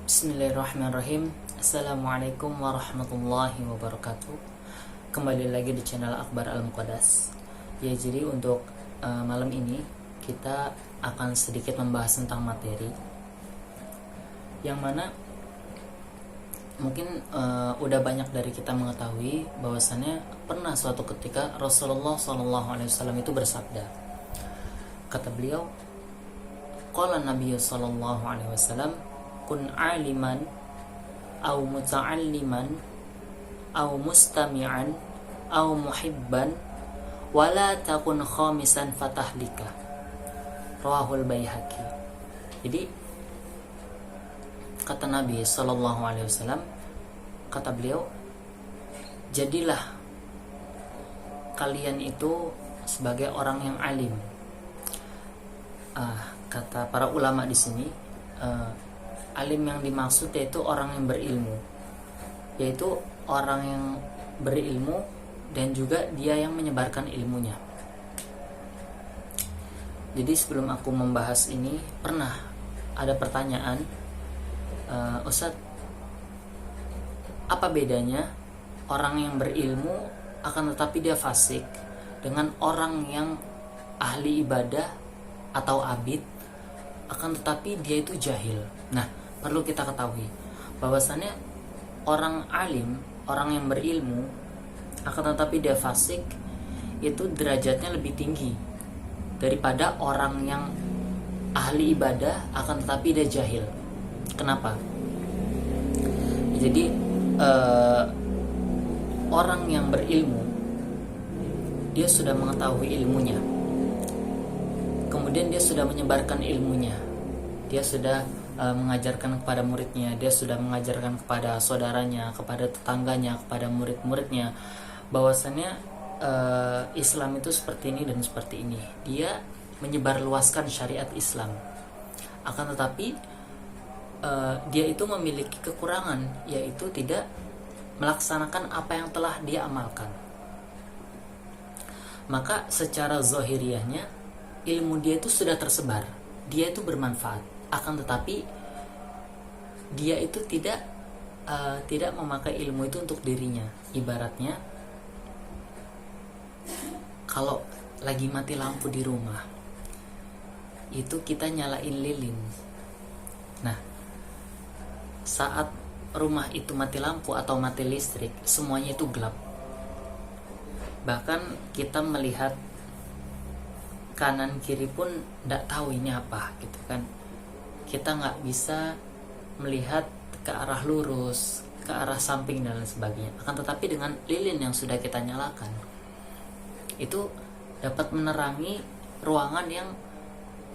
Bismillahirrahmanirrahim. Assalamualaikum warahmatullahi wabarakatuh. Kembali lagi di channel Akbar Al-Muqaddas. Ya, jadi untuk malam ini kita akan sedikit membahas tentang materi yang mana mungkin udah banyak dari kita mengetahui bahwasannya pernah suatu ketika Rasulullah SAW itu bersabda. Kata beliau, qala Nabi SAW, kun aliman au muta'alliman au mustami'an au muhibban wala takun khamisan fatahlika. Rawahul Baihaqi. Jadi kata Nabi SAW, kata beliau, jadilah kalian itu sebagai orang yang alim. Kata para ulama di sini, alim yang dimaksud yaitu orang yang berilmu, yaitu orang yang berilmu dan juga dia yang menyebarkan ilmunya. Jadi sebelum aku membahas ini, pernah ada pertanyaan, Ustadz, apa bedanya orang yang berilmu akan tetapi dia fasik dengan orang yang ahli ibadah atau abid akan tetapi dia itu jahil? Nah, perlu kita ketahui bahwasannya orang alim, orang yang berilmu akan tetapi dia fasik, itu derajatnya lebih tinggi daripada orang yang ahli ibadah akan tetapi dia jahil. Kenapa? Jadi orang yang berilmu, dia sudah mengetahui ilmunya, kemudian dia sudah menyebarkan ilmunya, dia sudah mengajarkan kepada muridnya, dia sudah mengajarkan kepada saudaranya, kepada tetangganya, kepada murid-muridnya, bahwasannya Islam itu seperti ini dan seperti ini. Dia menyebarluaskan syariat Islam. Akan tetapi dia itu memiliki kekurangan, yaitu tidak melaksanakan apa yang telah dia amalkan. Maka secara zahiriahnya ilmu dia itu sudah tersebar, dia itu bermanfaat. Akan tetapi dia itu tidak memakai ilmu itu untuk dirinya. Ibaratnya kalau lagi mati lampu di rumah, itu kita nyalain lilin. Nah, saat rumah itu mati lampu atau mati listrik, semuanya itu gelap. Bahkan kita melihat kanan kiri pun tidak tahu ini apa, gitu kan. Kita nggak bisa melihat ke arah lurus, ke arah samping dan lain sebagainya. Akan tetapi dengan lilin yang sudah kita nyalakan, itu dapat menerangi ruangan yang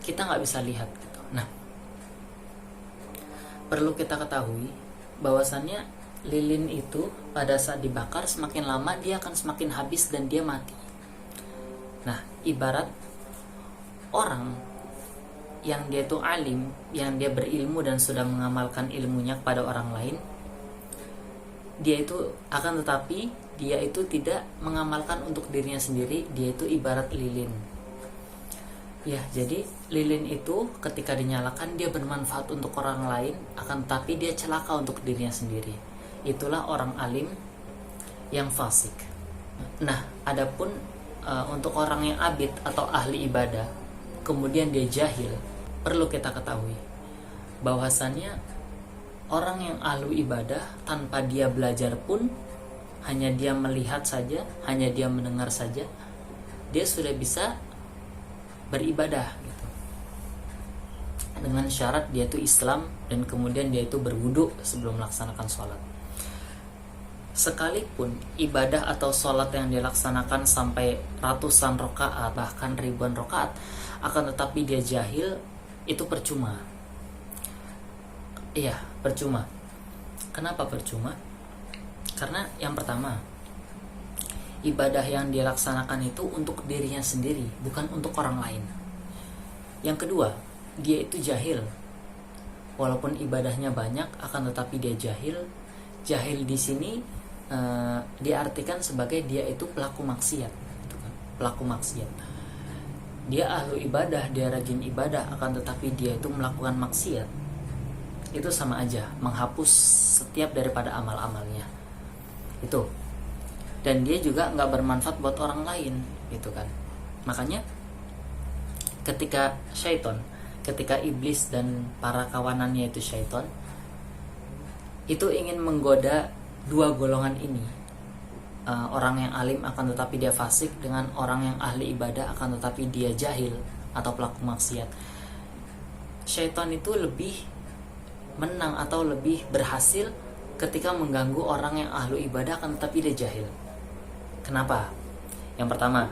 kita nggak bisa lihat, gitu. Nah, perlu kita ketahui bahwasannya lilin itu pada saat dibakar, semakin lama dia akan semakin habis dan dia mati. Nah, ibarat orang yang dia itu alim, yang dia berilmu dan sudah mengamalkan ilmunya kepada orang lain, dia itu akan tetapi dia itu tidak mengamalkan untuk dirinya sendiri. Dia itu ibarat lilin. Ya, jadi lilin itu ketika dinyalakan dia bermanfaat untuk orang lain, akan tetapi dia celaka untuk dirinya sendiri. Itulah orang alim yang fasik. Nah, adapun untuk orang yang abid atau ahli ibadah, kemudian dia jahil, perlu kita ketahui bahwasannya orang yang ahli ibadah tanpa dia belajar pun, hanya dia melihat saja, hanya dia mendengar saja, dia sudah bisa beribadah, gitu. Dengan syarat dia itu Islam dan kemudian dia itu berwudu sebelum melaksanakan sholat. Sekalipun ibadah atau sholat yang dilaksanakan sampai ratusan rakaat, bahkan ribuan rakaat, akan tetapi dia jahil, itu percuma. Iya, percuma. Kenapa percuma? Karena yang pertama, ibadah yang dilaksanakan itu untuk dirinya sendiri, bukan untuk orang lain. Yang kedua, dia itu jahil. Walaupun ibadahnya banyak, akan tetapi dia jahil. Jahil di sini diartikan sebagai dia itu pelaku maksiat, gitu kan? Pelaku maksiat. Dia ahlu ibadah, dia rajin ibadah, akan tetapi dia itu melakukan maksiat. itu sama aja menghapus setiap daripada amal-amalnya itu. Dan dia juga nggak bermanfaat buat orang lain gitu kan. Makanya ketika iblis dan para kawanannya itu syaitan itu ingin menggoda dua golongan ini, orang yang alim akan tetapi dia fasik dengan orang yang ahli ibadah akan tetapi dia jahil atau pelaku maksiat. Syaitan itu lebih menang atau lebih berhasil ketika mengganggu orang yang ahli ibadah akan tetapi dia jahil. Kenapa? Yang pertama,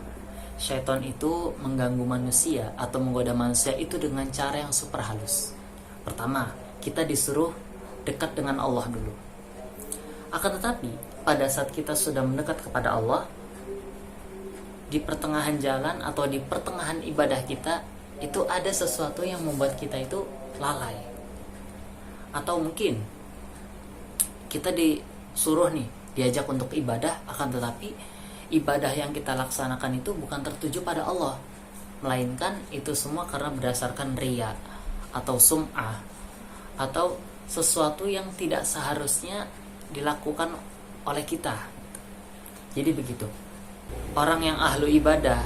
syaitan itu mengganggu manusia atau menggoda manusia itu dengan cara yang super halus. Pertama, kita disuruh dekat dengan Allah dulu. Akan tetapi pada saat kita sudah mendekat kepada Allah, di pertengahan jalan atau di pertengahan ibadah kita itu ada sesuatu yang membuat kita itu lalai. Atau mungkin kita disuruh nih, diajak untuk ibadah, akan tetapi ibadah yang kita laksanakan itu bukan tertuju pada Allah, melainkan itu semua karena berdasarkan riya atau sum'ah atau sesuatu yang tidak seharusnya dilakukan oleh kita. Jadi begitu. Orang yang ahlu ibadah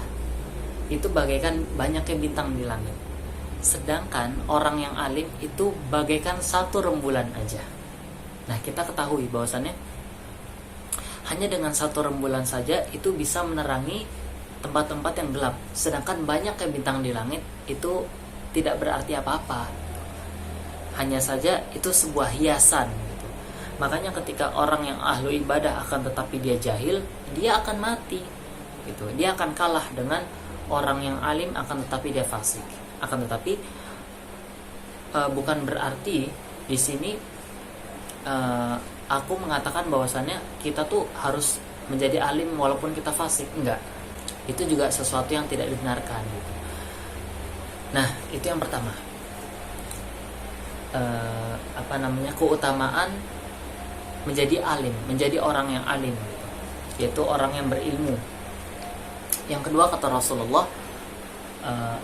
itu bagaikan banyaknya bintang di langit. Sedangkan orang yang alim itu bagaikan satu rembulan aja. Nah, kita ketahui bahwasannya hanya dengan satu rembulan saja itu bisa menerangi tempat-tempat yang gelap. Sedangkan banyaknya bintang di langit itu tidak berarti apa-apa. Hanya saja itu sebuah hiasan gitu. Makanya ketika orang yang ahlu ibadah akan tetapi dia jahil, dia akan mati gitu. Dia akan kalah dengan orang yang alim akan tetapi dia fasik. Akan tetapi bukan berarti di sini aku mengatakan bahwasannya kita tuh harus menjadi alim walaupun kita fasik. Enggak. Itu juga sesuatu yang tidak dibenarkan gitu. Nah, itu yang pertama. Keutamaan menjadi alim, menjadi orang yang alim gitu. Yaitu orang yang berilmu. Yang kedua kata Rasulullah,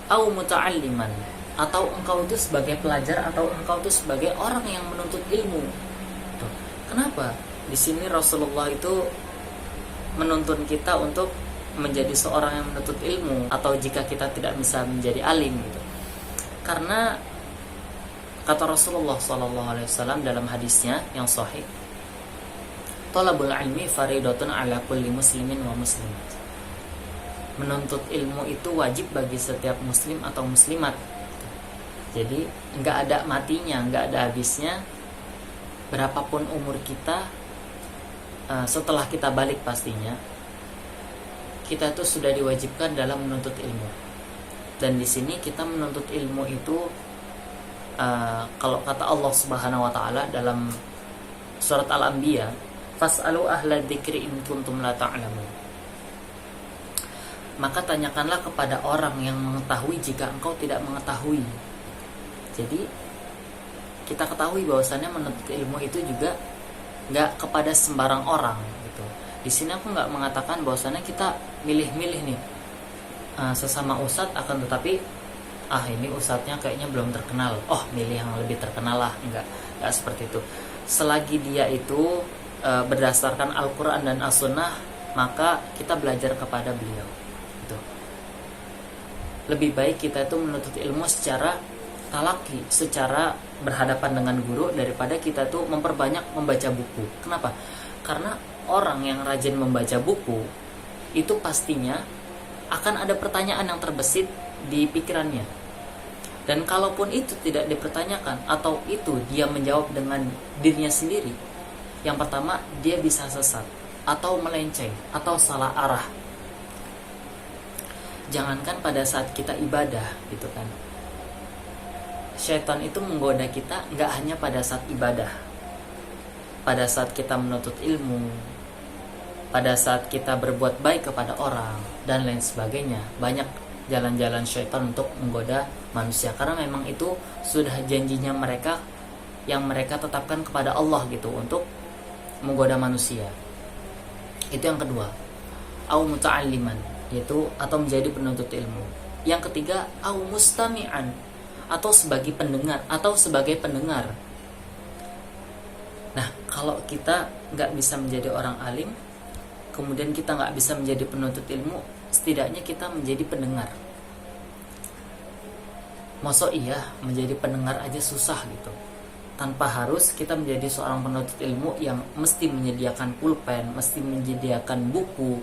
au muta'alliman, atau engkau itu sebagai pelajar atau engkau itu sebagai orang yang menuntut ilmu. Tuh. Kenapa? Di sini Rasulullah itu menuntun kita untuk menjadi seorang yang menuntut ilmu atau jika kita tidak bisa menjadi alim gitu. Karena kata Rasulullah SAW dalam hadisnya yang sahih, talabul ilmi faridatun ala kulli muslimin wa muslimat. Menuntut ilmu itu wajib bagi setiap muslim atau muslimat. Jadi nggak ada matinya, nggak ada habisnya. Berapapun umur kita, setelah kita balik pastinya, kita itu sudah diwajibkan dalam menuntut ilmu. Dan di sini kita menuntut ilmu itu, kalau kata Allah Subhanahu Wa Taala dalam surat Al-Anbiya, fas'alu ahla dzikri in kuntum la ta'lamun. Maka tanyakanlah kepada orang yang mengetahui jika engkau tidak mengetahui. Jadi kita ketahui bahwasannya menuntut ilmu itu juga nggak kepada sembarang orang gitu. Di sini aku nggak mengatakan bahwasannya kita milih-milih nih sesama ustadz, akan tetapi ini ustadznya kayaknya belum terkenal, milih yang lebih terkenal lah. Nggak seperti itu. Selagi dia itu berdasarkan Al-Quran dan As-Sunnah, maka kita belajar kepada beliau. Lebih baik kita itu menuntut ilmu secara talaki, secara berhadapan dengan guru, daripada kita tuh memperbanyak membaca buku. Kenapa? Karena orang yang rajin membaca buku itu pastinya akan ada pertanyaan yang terbesit di pikirannya. Dan kalaupun itu tidak dipertanyakan atau itu dia menjawab dengan dirinya sendiri, yang pertama dia bisa sesat atau melenceng atau salah arah. Jangankan pada saat kita ibadah gitu kan, syaitan itu menggoda kita nggak hanya pada saat ibadah, pada saat kita menuntut ilmu, pada saat kita berbuat baik kepada orang dan lain sebagainya. Banyak jalan-jalan syaitan untuk menggoda manusia, karena memang itu sudah janjinya mereka yang mereka tetapkan kepada Allah gitu, untuk menggoda manusia. Itu yang kedua, au muta'alliman, yaitu atau menjadi penuntut ilmu. Yang ketiga, au mustami'an, atau sebagai pendengar Nah, kalau kita nggak bisa menjadi orang alim, kemudian kita nggak bisa menjadi penuntut ilmu, setidaknya kita menjadi pendengar. Masa iya menjadi pendengar aja susah gitu, tanpa harus kita menjadi seorang penuntut ilmu yang mesti menyediakan pulpen, mesti menyediakan buku,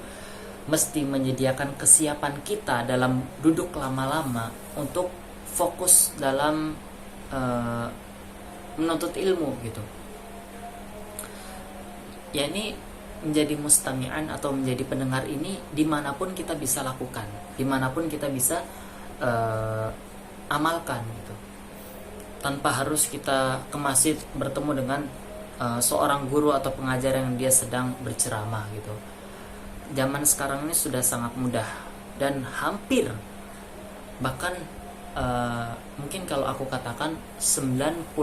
mesti menyediakan kesiapan kita dalam duduk lama-lama untuk fokus dalam menuntut ilmu gitu. Ya, ini menjadi mustami'an atau menjadi pendengar ini dimanapun kita bisa lakukan, dimanapun kita bisa amalkan gitu, tanpa harus kita ke masjid bertemu dengan seorang guru atau pengajar yang dia sedang berceramah gitu. Zaman sekarang ini sudah sangat mudah dan hampir, bahkan mungkin kalau aku katakan 90%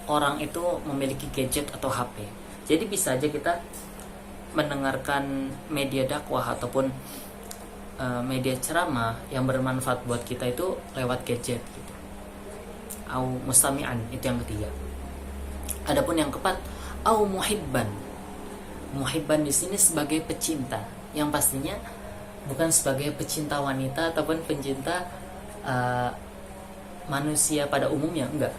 orang itu memiliki gadget atau HP. Jadi bisa aja kita mendengarkan media dakwah ataupun media ceramah yang bermanfaat buat kita itu lewat gadget gitu. Au mustami'an, itu yang ketiga. Adapun yang keempat, au muhibban. Muhibban di sini sebagai pecinta, yang pastinya bukan sebagai pecinta wanita ataupun pencinta manusia pada umumnya, enggak.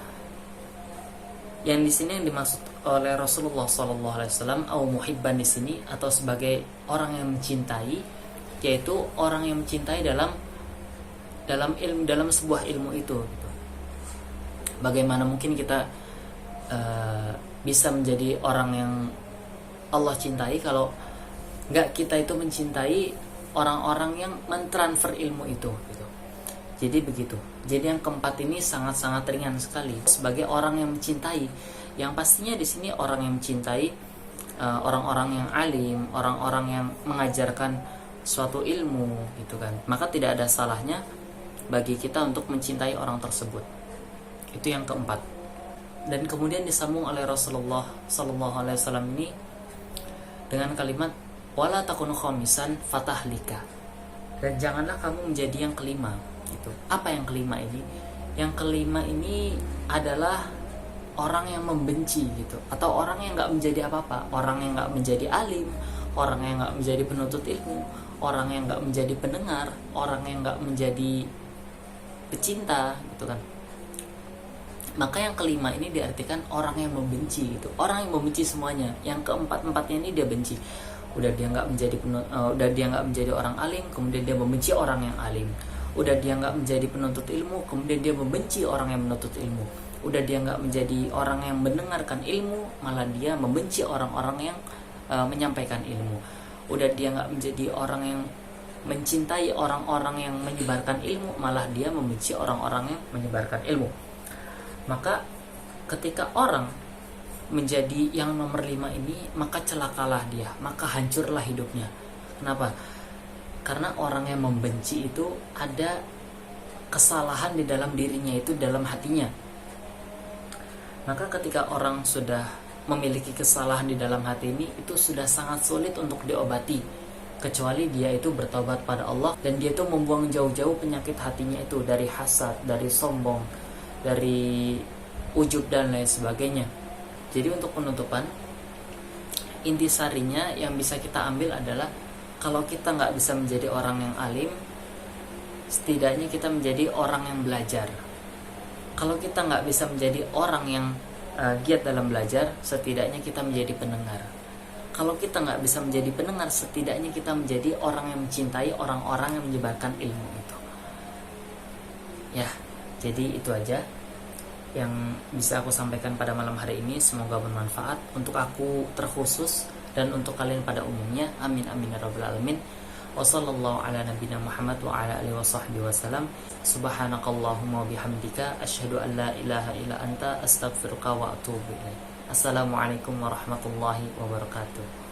Yang di sini yang dimaksud oleh Rasulullah SAW, au muhibban di sini, atau sebagai orang yang mencintai, yaitu orang yang mencintai dalam ilmu, dalam sebuah ilmu itu gitu. Bagaimana mungkin kita bisa menjadi orang yang Allah cintai kalau nggak kita itu mencintai orang-orang yang mentransfer ilmu itu gitu. Jadi begitu. Jadi yang keempat ini sangat-sangat ringan sekali sebagai orang yang mencintai. Yang pastinya di sini orang yang mencintai orang-orang yang alim, orang-orang yang mengajarkan suatu ilmu gitu kan. Maka tidak ada salahnya bagi kita untuk mencintai orang tersebut. Itu yang keempat. Dan kemudian disambung oleh Rasulullah SAW ini dengan kalimat wala takun khamisan fatahlika. Dan janganlah kamu menjadi yang kelima gitu. Apa yang kelima ini? Yang kelima ini adalah orang yang membenci gitu, atau orang yang nggak menjadi apa-apa, orang yang nggak menjadi alim, orang yang nggak menjadi penuntut ilmu, orang yang nggak menjadi pendengar, orang yang nggak menjadi pecinta gitu kan. Maka yang kelima ini diartikan orang yang membenci gitu, orang yang membenci semuanya. Yang keempat-empatnya ini dia benci. Udah dia nggak menjadi orang alim, kemudian dia membenci orang yang alim. Udah dia nggak menjadi penuntut ilmu, kemudian dia membenci orang yang menuntut ilmu. Udah dia nggak menjadi orang yang mendengarkan ilmu, malah dia membenci orang-orang yang menyampaikan ilmu. Udah dia nggak menjadi orang yang mencintai orang-orang yang menyebarkan ilmu, malah dia membenci orang-orang yang menyebarkan ilmu. Maka ketika orang menjadi yang nomor 5 ini, maka celakalah dia, maka hancurlah hidupnya. Kenapa? Karena orang yang membenci itu ada kesalahan di dalam dirinya, itu dalam hatinya. Maka ketika orang sudah memiliki kesalahan di dalam hati ini, itu sudah sangat sulit untuk diobati, kecuali dia itu bertobat pada Allah dan dia itu membuang jauh-jauh penyakit hatinya itu, dari hasad, dari sombong, dari ujub dan lain sebagainya. Jadi untuk penutupan, intisarinya yang bisa kita ambil adalah kalau kita nggak bisa menjadi orang yang alim, setidaknya kita menjadi orang yang belajar. Kalau kita nggak bisa menjadi orang yang giat dalam belajar, setidaknya kita menjadi pendengar. Kalau kita nggak bisa menjadi pendengar, setidaknya kita menjadi orang yang mencintai orang-orang yang menyebarkan ilmu itu. Ya, jadi itu aja yang bisa aku sampaikan pada malam hari ini. Semoga bermanfaat untuk aku terkhusus dan untuk kalian pada umumnya. Amin amin ya rabbal alamin. Wassallallahu ala nabiyina Muhammad wa ala alihi wasahbihi wasallam. Subhanakallahumma bihamdika asyhadu an la ilaha illa anta astaghfiruka wa atubu ilaik. Assalamualaikum warahmatullahi wabarakatuh.